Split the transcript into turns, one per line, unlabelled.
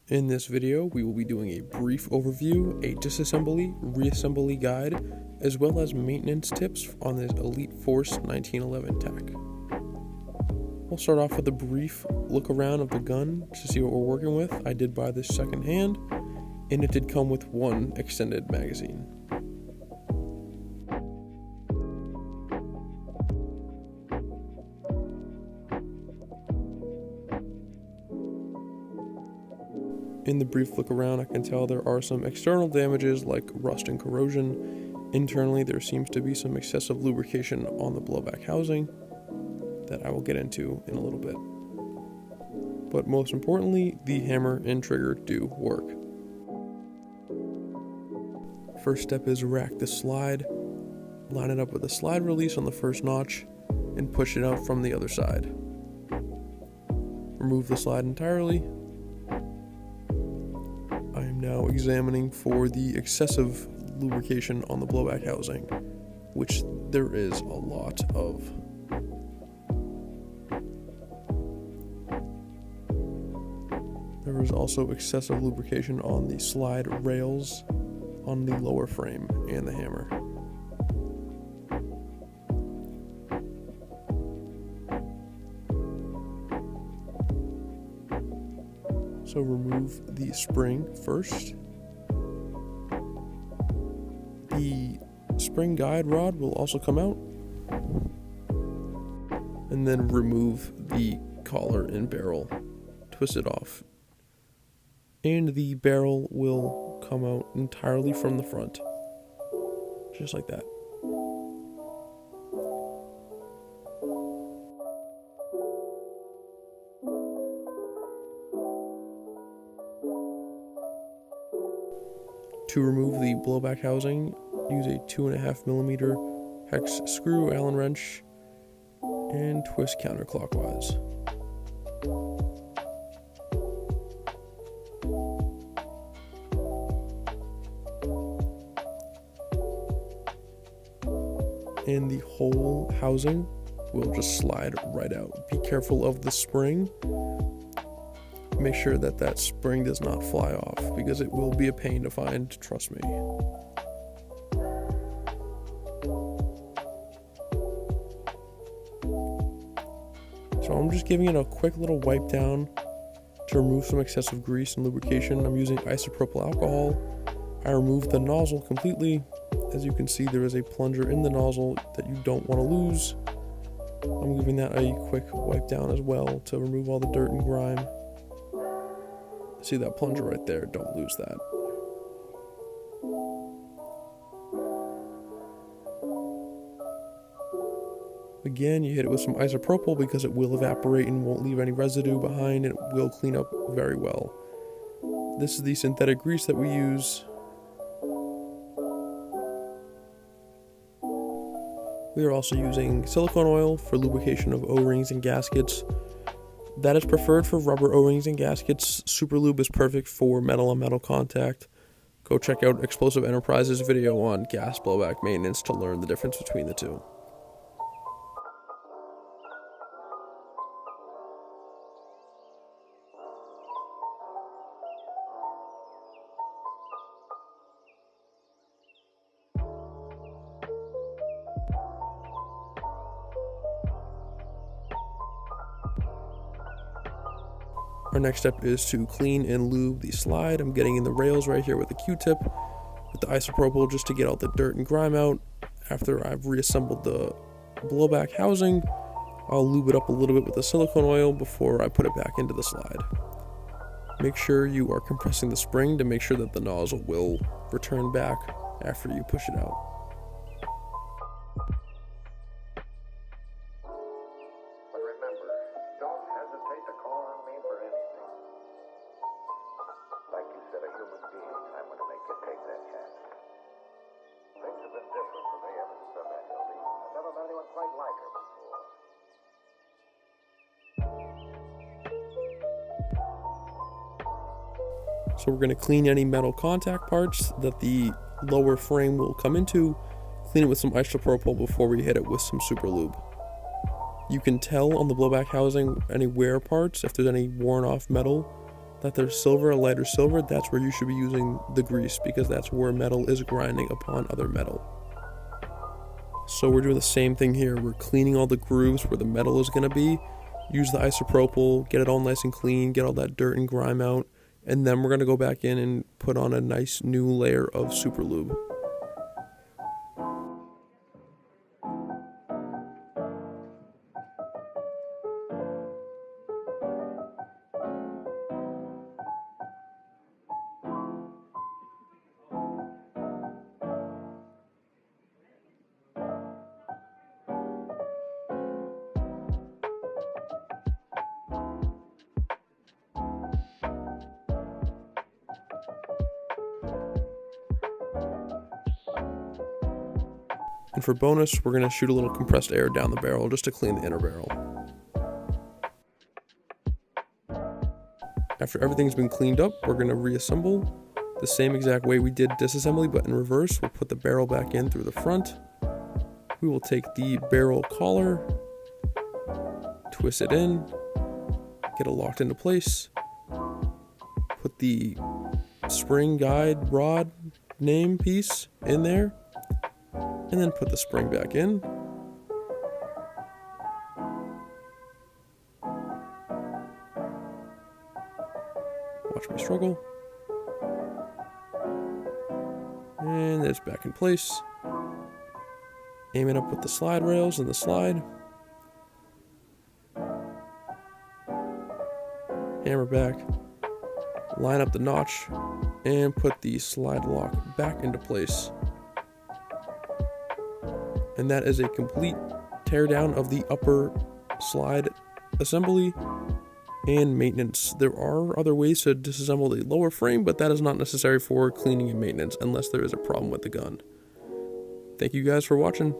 In this video, we will be doing a brief overview, a disassembly, reassembly guide, as well as maintenance tips on this Elite Force 1911 Tac. We'll start off with a brief look around of the gun to see what we're working with. I did buy this second hand, and it did come with one extended magazine. In the brief look around, I can tell there are some external damages like rust and corrosion. Internally, there seems to be some excessive lubrication on the blowback housing that I will get into in a little bit. But most importantly, the hammer and trigger do work. First step is rack the slide, line it up with a slide release on the first notch, and push it out from the other side. Remove the slide entirely. I am now examining for the excessive lubrication on the blowback housing, which there is a lot of. There is also excessive lubrication on the slide rails on the lower frame and the hammer. So remove the spring first. The spring guide rod will also come out. And then remove the collar and barrel. Twist it off. And the barrel will come out entirely from the front. Just like that. To remove the blowback housing, use a 2.5mm hex screw Allen wrench and twist counterclockwise. And the whole housing will just slide right out. Be careful of the spring. Make sure that that spring does not fly off, because it will be a pain to find, trust me. So I'm just giving it a quick little wipe down to remove some excessive grease and lubrication. I'm using isopropyl alcohol. I removed the nozzle completely. As you can see, there is a plunger in the nozzle that you don't want to lose. I'm giving that a quick wipe down as well to remove all the dirt and grime. See that plunger right there, don't lose that. Again, you hit it with some isopropyl because it will evaporate and won't leave any residue behind, and it will clean up very well. This is the synthetic grease that we use. We are also using silicone oil for lubrication of O-rings and gaskets. That is preferred for rubber O-rings and gaskets. Super lube is perfect for metal on metal contact. Go check out Explosive Enterprises' video on gas blowback maintenance to learn the difference between the two. Our next step is to clean and lube the slide. I'm getting in the rails right here with a Q-tip with the isopropyl just to get all the dirt and grime out. After I've reassembled the blowback housing, I'll lube it up a little bit with the silicone oil before I put it back into the slide. Make sure you are compressing the spring to make sure that the nozzle will return back after you push it out. So we're going to clean any metal contact parts that the lower frame will come into, clean it with some isopropyl before we hit it with some super lube. You can tell on the blowback housing any wear parts, if there's any worn off metal. that they're silver, a lighter silver, that's where you should be using the grease, because that's where metal is grinding upon other metal. So we're doing the same thing here. We're cleaning all the grooves where the metal is going to be. Use the isopropyl, get it all nice and clean, get all that dirt and grime out, and then we're going to go back in and put on a nice new layer of super lube. And for bonus, we're going to shoot a little compressed air down the barrel just to clean the inner barrel. After everything's been cleaned up, we're going to reassemble the same exact way we did disassembly, but in reverse. We'll put the barrel back in through the front. We will take the barrel collar, twist it in, get it locked into place, put the spring guide rod name piece in there, and then put the spring back in. Watch me struggle. And it's back in place. Aim it up with the slide rails and the slide. Hammer back. Line up the notch and put the slide lock back into place. And that is a complete teardown of the upper slide assembly and maintenance. There are other ways to disassemble the lower frame, but that is not necessary for cleaning and maintenance unless there is a problem with the gun. Thank you guys for watching.